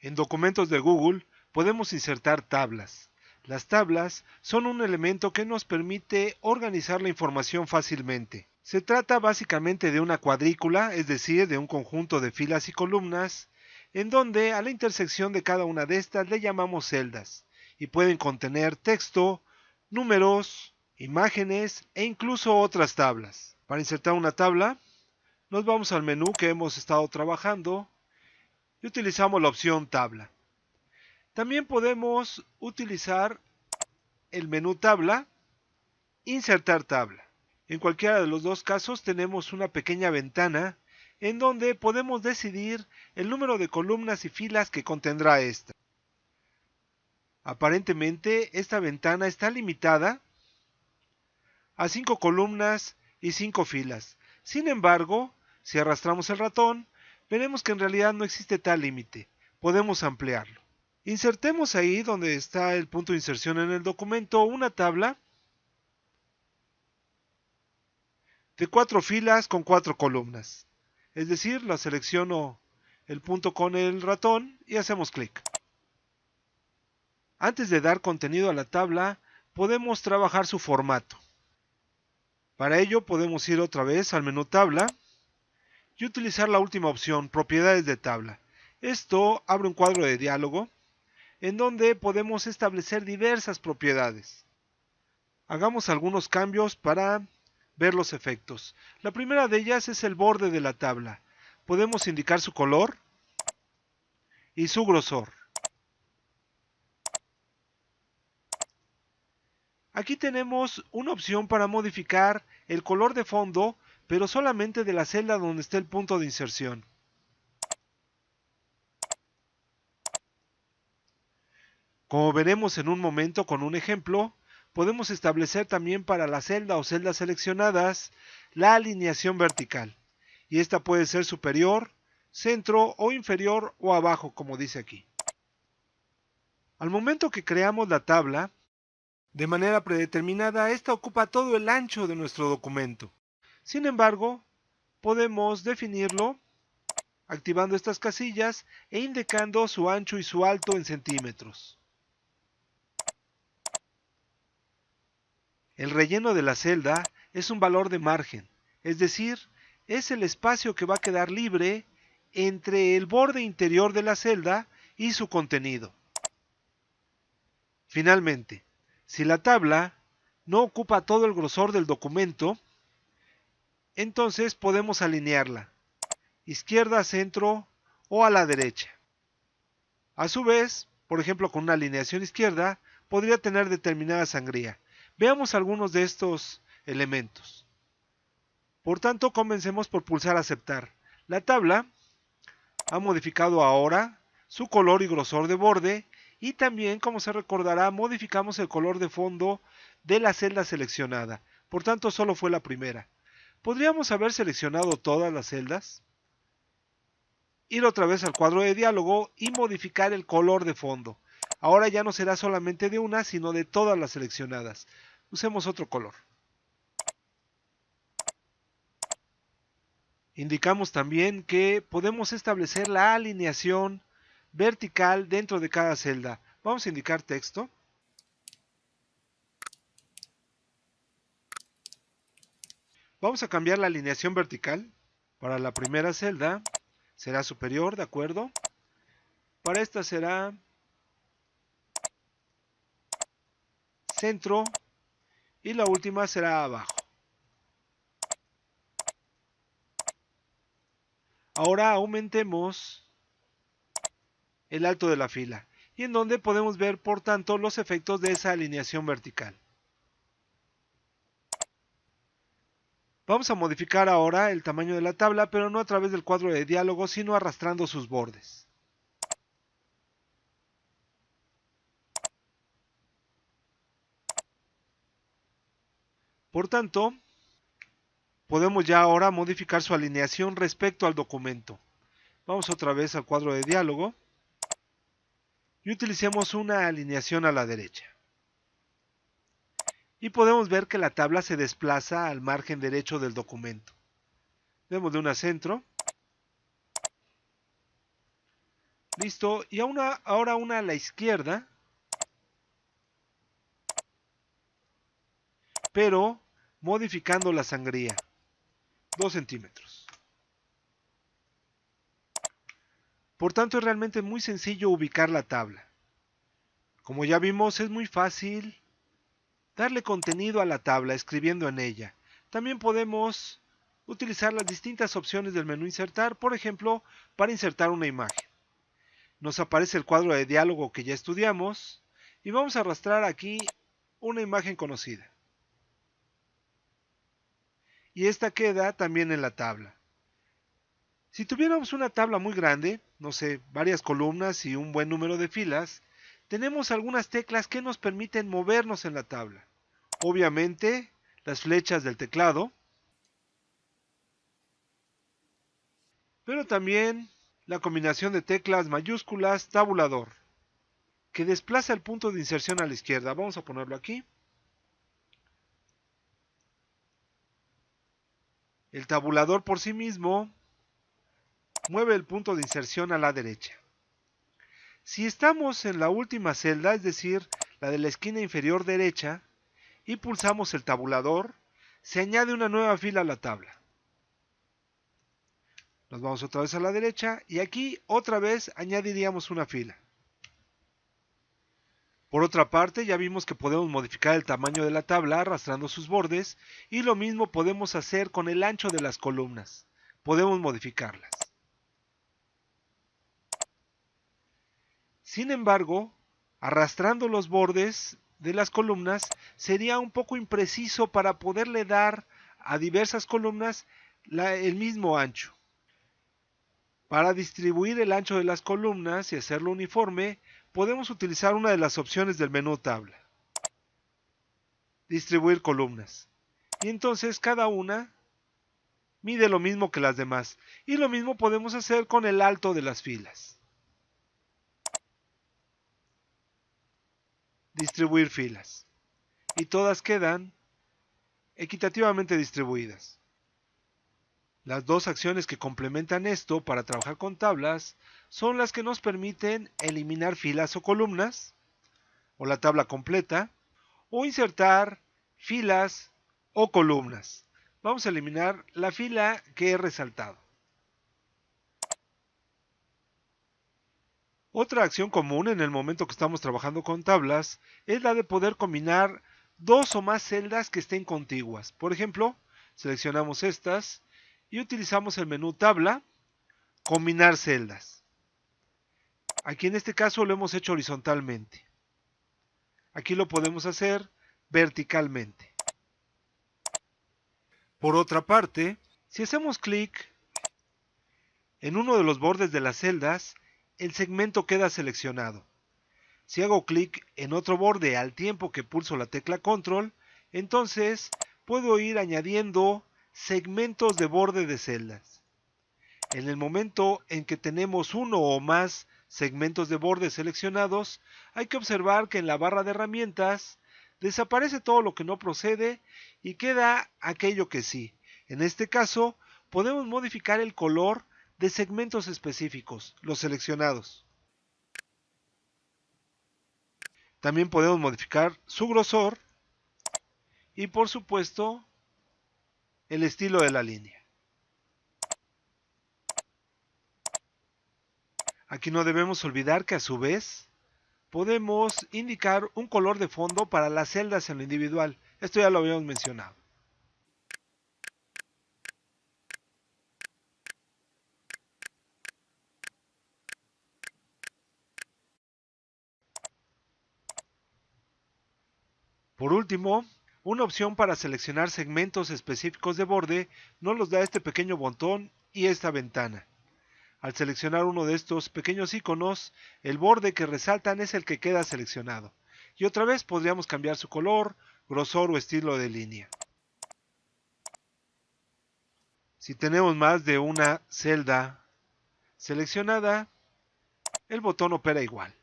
En documentos de Google podemos insertar tablas. Las tablas son un elemento que nos permite organizar la información fácilmente. Se trata básicamente de una cuadrícula, es decir, de un conjunto de filas y columnas, en donde a la intersección de cada una de estas le llamamos celdas, y pueden contener texto, números, imágenes e incluso otras tablas. Para insertar una tabla, nos vamos al menú que hemos estado trabajando y utilizamos la opción tabla. También podemos utilizar el menú tabla, insertar tabla. En cualquiera de los dos casos tenemos una pequeña ventana en donde podemos decidir el número de columnas y filas que contendrá esta. Aparentemente esta ventana está limitada a 5 columnas y 5 filas. Sin embargo, si arrastramos el ratón, veremos que en realidad no existe tal límite. Podemos ampliarlo. Insertemos ahí donde está el punto de inserción en el documento una tabla de 4 filas con 4 columnas. Es decir, la selecciono el punto con el ratón y hacemos clic. Antes de dar contenido a la tabla, podemos trabajar su formato. Para ello podemos ir otra vez al menú tabla y utilizar la última opción, propiedades de tabla. Esto abre un cuadro de diálogo en donde podemos establecer diversas propiedades. Hagamos algunos cambios para ver los efectos. La primera de ellas es el borde de la tabla. Podemos indicar su color y su grosor. Aquí tenemos una opción para modificar el color de fondo, pero solamente de la celda donde está el punto de inserción. Como veremos en un momento con un ejemplo, podemos establecer también para la celda o celdas seleccionadas la alineación vertical. Y esta puede ser superior, centro o inferior o abajo, como dice aquí. Al momento que creamos la tabla, de manera predeterminada, esta ocupa todo el ancho de nuestro documento. Sin embargo, podemos definirlo activando estas casillas e indicando su ancho y su alto en centímetros. El relleno de la celda es un valor de margen, es decir, es el espacio que va a quedar libre entre el borde interior de la celda y su contenido. Finalmente, si la tabla no ocupa todo el grosor del documento, entonces podemos alinearla, izquierda, centro o a la derecha. A su vez, por ejemplo con una alineación izquierda, podría tener determinada sangría. Veamos algunos de estos elementos. Por tanto, comencemos por pulsar aceptar. La tabla ha modificado ahora su color y grosor de borde y también, como se recordará, modificamos el color de fondo de la celda seleccionada. Por tanto, solo fue la primera. ¿Podríamos haber seleccionado todas las celdas? Ir otra vez al cuadro de diálogo y modificar el color de fondo. Ahora ya no será solamente de una, sino de todas las seleccionadas. Usemos otro color. Indicamos también que podemos establecer la alineación vertical dentro de cada celda. Vamos a indicar texto. Vamos a cambiar la alineación vertical. Para la primera celda será superior, ¿de acuerdo? Para esta será centro y la última será abajo. Ahora aumentemos el alto de la fila y en donde podemos ver por tanto los efectos de esa alineación vertical. Vamos a modificar ahora el tamaño de la tabla, pero no a través del cuadro de diálogo, sino arrastrando sus bordes. Por tanto, podemos ya ahora modificar su alineación respecto al documento. Vamos otra vez al cuadro de diálogo y utilicemos una alineación a la derecha. Y podemos ver que la tabla se desplaza al margen derecho del documento. Demos de una centro. Listo, y ahora una a la izquierda, pero modificando la sangría, 2 centímetros. Por tanto, es realmente muy sencillo ubicar la tabla. Como ya vimos, es muy fácil darle contenido a la tabla escribiendo en ella. También podemos utilizar las distintas opciones del menú insertar, por ejemplo, para insertar una imagen. Nos aparece el cuadro de diálogo que ya estudiamos y vamos a arrastrar aquí una imagen conocida. Y esta queda también en la tabla. Si tuviéramos una tabla muy grande, no sé, varias columnas y un buen número de filas, tenemos algunas teclas que nos permiten movernos en la tabla. Obviamente, las flechas del teclado, pero también la combinación de teclas mayúsculas tabulador, que desplaza el punto de inserción a la izquierda. Vamos a ponerlo aquí. El tabulador por sí mismo mueve el punto de inserción a la derecha. Si estamos en la última celda, es decir, la de la esquina inferior derecha, y pulsamos el tabulador, se añade una nueva fila a la tabla. Nos vamos otra vez a la derecha y aquí otra vez añadiríamos una fila. Por otra parte, ya vimos que podemos modificar el tamaño de la tabla arrastrando sus bordes y lo mismo podemos hacer con el ancho de las columnas. Podemos modificarlas. Sin embargo, arrastrando los bordes de las columnas sería un poco impreciso para poderle dar a diversas columnas el mismo ancho. Para distribuir el ancho de las columnas y hacerlo uniforme, podemos utilizar una de las opciones del menú tabla. Distribuir columnas. Y entonces cada una mide lo mismo que las demás. Y lo mismo podemos hacer con el alto de las filas. Distribuir filas. Y todas quedan equitativamente distribuidas. Las dos acciones que complementan esto para trabajar con tablas son las que nos permiten eliminar filas o columnas, o la tabla completa, o insertar filas o columnas. Vamos a eliminar la fila que he resaltado. Otra acción común en el momento que estamos trabajando con tablas es la de poder combinar dos o más celdas que estén contiguas. Por ejemplo, seleccionamos estas y utilizamos el menú tabla, combinar celdas. Aquí en este caso lo hemos hecho horizontalmente. Aquí lo podemos hacer verticalmente. Por otra parte, si hacemos clic en uno de los bordes de las celdas, el segmento queda seleccionado. Si hago clic en otro borde al tiempo que pulso la tecla control, entonces puedo ir añadiendo segmentos de borde de celdas. En el momento en que tenemos uno o más segmentos de borde seleccionados, hay que observar que en la barra de herramientas desaparece todo lo que no procede y queda aquello que sí. En este caso, podemos modificar el color de segmentos específicos, los seleccionados. También podemos modificar su grosor y, por supuesto, el estilo de la línea. Aquí no debemos olvidar que a su vez podemos indicar un color de fondo para las celdas en lo individual. Esto ya lo habíamos mencionado. Por último, una opción para seleccionar segmentos específicos de borde nos los da este pequeño botón y esta ventana. Al seleccionar uno de estos pequeños iconos, el borde que resaltan es el que queda seleccionado. Y otra vez podríamos cambiar su color, grosor o estilo de línea. Si tenemos más de una celda seleccionada, el botón opera igual.